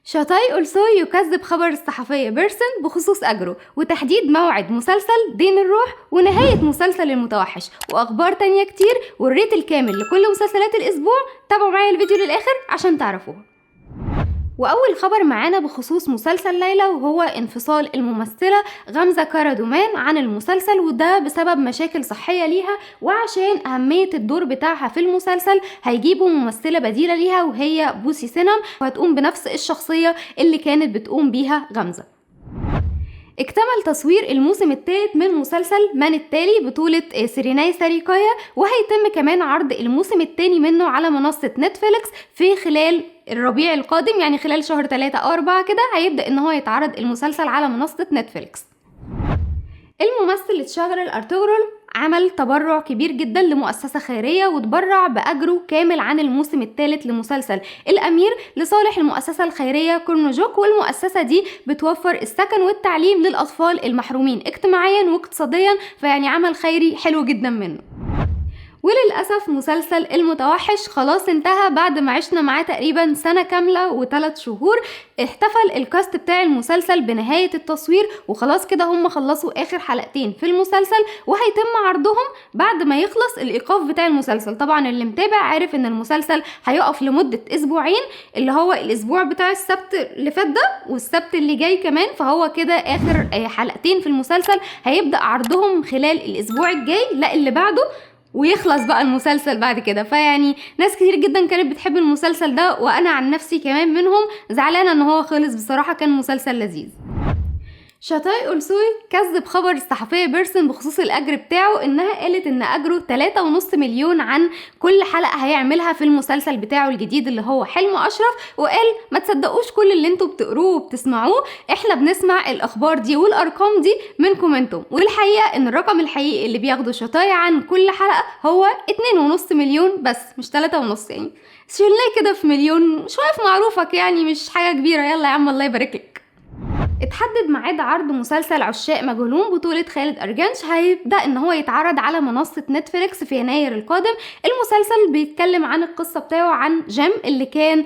شاتاي أولسوي يكذب خبر الصحفية بيرسون بخصوص أجرو وتحديد موعد مسلسل دين الروح ونهاية مسلسل المتوحش وأخبار تانية كتير والريت الكامل لكل مسلسلات الأسبوع. تابعوا معايا الفيديو للآخر عشان تعرفوها. وأول خبر معانا بخصوص مسلسل ليلى وهو انفصال الممثلة غمزة كارادومان عن المسلسل، وده بسبب مشاكل صحية ليها، وعشان أهمية الدور بتاعها في المسلسل هيجيبوا ممثلة بديلة ليها وهي بوسي سينام، وهتقوم بنفس الشخصية اللي كانت بتقوم بيها غمزة. اكتمل تصوير الموسم الثالث من مسلسل من التالي بطولة سيريناي ساريكايا، وهيتم كمان عرض الموسم الثاني منه على منصة نتفليكس في خلال الربيع القادم، يعني خلال شهر 3 أو 4 كده هيبدأ ان هو يتعرض المسلسل على منصة نتفليكس. الممثل تشاغل أرطغرل عمل تبرع كبير جدا لمؤسسة خيرية وتبرع بأجره كامل عن الموسم الثالث لمسلسل الأمير لصالح المؤسسة الخيرية كورنوجوك، والمؤسسة دي بتوفر السكن والتعليم للأطفال المحرومين اجتماعيا واقتصاديا، فيعني عمل خيري حلو جدا منه. وللأسف مسلسل المتوحش خلاص انتهى بعد ما عشنا معاه تقريبا سنة كاملة و3 شهور. احتفل الكاست بتاع المسلسل بنهاية التصوير، وخلاص كده هم خلصوا آخر حلقتين في المسلسل وهيتم عرضهم بعد ما يخلص الإيقاف بتاع المسلسل. طبعا اللي متابع عارف ان المسلسل هيقف لمدة أسبوعين، اللي هو الأسبوع بتاع السبت اللي فات ده والسبت اللي جاي كمان، فهو كده آخر حلقتين في المسلسل هيبدأ عرضهم خلال الأسبوع الجاي، لا اللي بعده، ويخلص بقى المسلسل بعد كده. فيعني ناس كتير جدا كانت بتحب المسلسل ده، وانا عن نفسي كمان منهم، زعلانه ان هو خلص، بصراحه كان مسلسل لذيذ. شاتاي أولسوي كذب خبر الصحفية بيرسون بخصوص الأجر بتاعه، إنها قالت إن أجره 3.5 مليون عن كل حلقة هيعملها في المسلسل بتاعه الجديد اللي هو حلم أشرف، وقال ما تصدقوش كل اللي انتوا بتقروه وبتسمعوه، احنا بنسمع الأخبار دي والأرقام دي منكم انتم، والحقيقة إن الرقم الحقيقي اللي بياخده شاتاي عن كل حلقة هو 2.5 مليون بس، مش 3.5. يعني شيلناه كده في مليون، شوية في معروفك، يعني مش حاجة كبيرة. يلا يا عم الله يبارك لك. اتحدد ميعاد عرض مسلسل عشاق مجهولون بطولة خالد أرجنش، هيبدأ ان هو يتعرض على منصة نتفليكس في يناير القادم. المسلسل بيتكلم عن القصة بتاعه عن جيم اللي كان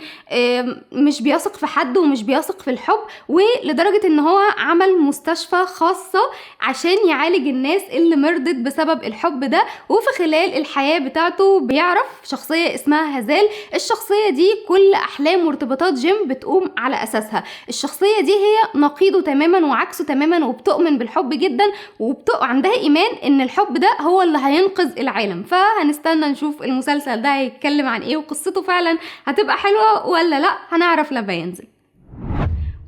مش بيثق في حد ومش بيثق في الحب، ولدرجة ان هو عمل مستشفى خاصة عشان يعالج الناس اللي مرضت بسبب الحب ده. وفي خلال الحياة بتاعته بيعرف شخصية اسمها هزال، الشخصية دي كل أحلام وارتباطات جيم بتقوم على أساسها. الشخصية دي هي نقيضه تماما وعكسه تماما، وبتؤمن بالحب جدا، وعندها ايمان ان الحب ده هو اللي هينقذ العالم. فهنستنى نشوف المسلسل ده هيتكلم عن ايه، وقصته فعلا هتبقى حلوة ولا لا، هنعرف لما ينزل.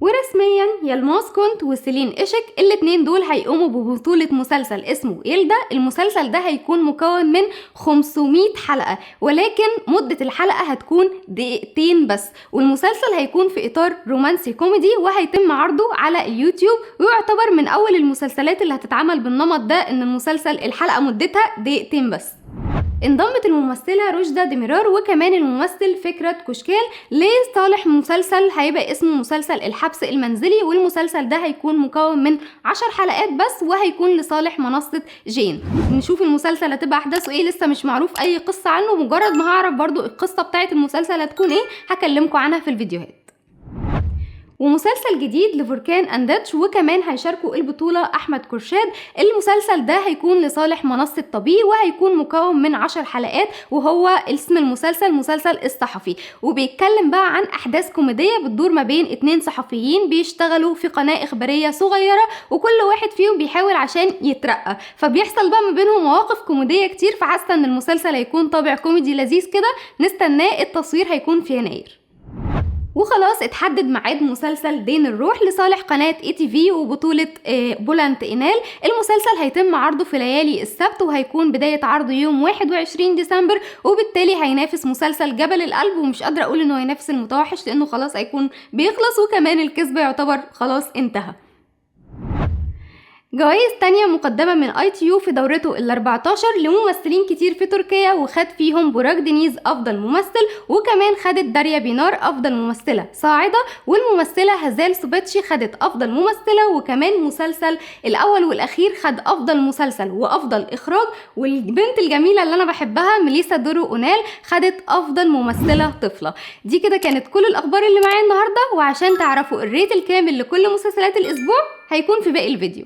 ورسميا يلماس كونت وسيلين إشك الاتنين دول هيقوموا ببطولة مسلسل اسمه يلدا. المسلسل ده هيكون مكون من 500 حلقة، ولكن مدة الحلقة هتكون دقيقتين بس، والمسلسل هيكون في إطار رومانسي كوميدي، وهيتم عرضه على اليوتيوب، ويعتبر من أول المسلسلات اللي هتتعمل بالنمط ده، إن المسلسل الحلقة مدتها دقيقتين بس. انضمت الممثلة روجدا ديميرار وكمان الممثل فكرة كوشكال لصالح مسلسل هيبقى اسمه مسلسل الحبس المنزلي، والمسلسل ده هيكون مكون من 10 حلقات بس، وهيكون لصالح منصة جين. نشوف المسلسل هتبقى احداثه ايه، لسه مش معروف اي قصة عنه، مجرد ما هعرف برضو القصة بتاعت المسلسل هتكون ايه هكلمكم عنها في الفيديوهات. ومسلسل جديد لبركان انداتش وكمان هيشاركوا البطولة احمد كرشاد. المسلسل ده هيكون لصالح منصة طبيعي، وهيكون مكون من 10 حلقات، وهو اسم المسلسل مسلسل الصحفي، وبيتكلم بقى عن احداث كوميدية بتدور ما بين 2 صحفيين بيشتغلوا في قناة اخبارية صغيرة، وكل واحد فيهم بيحاول عشان يترقى، فبيحصل بقى ما بينهم مواقف كوميدية كتير، فحاسة ان المسلسل هيكون طابع كوميدي لذيذ كده، نستناه. التصوير هيكون في يناير. وخلاص اتحدد ميعاد مسلسل دين الروح لصالح قناة ATV وبطولة بولانت إنال. المسلسل هيتم عرضه في ليالي السبت، وهيكون بداية عرضه يوم 21 ديسمبر، وبالتالي هينافس مسلسل جبل القلب، ومش قادرة أقول إنه هينافس المتوحش لأنه خلاص هيكون بيخلص، وكمان الكذب يعتبر خلاص انتهى. جوائز تانية مقدمة من ITU في دورته ال14 لممثلين كتير في تركيا، وخد فيهم براك دينيز أفضل ممثل، وكمان خدت داريا بينار أفضل ممثلة صاعدة، والممثلة هزال سوباتشي خدت أفضل ممثلة، وكمان مسلسل الأول والأخير خد أفضل مسلسل وأفضل إخراج، والبنت الجميلة اللي أنا بحبها ميليسا دورو أونال خدت أفضل ممثلة طفلة. دي كده كانت كل الأخبار اللي معايا النهاردة، وعشان تعرفوا الريت الكامل لكل مسلسلات الأسبوع هيكون في باقي الفيديو.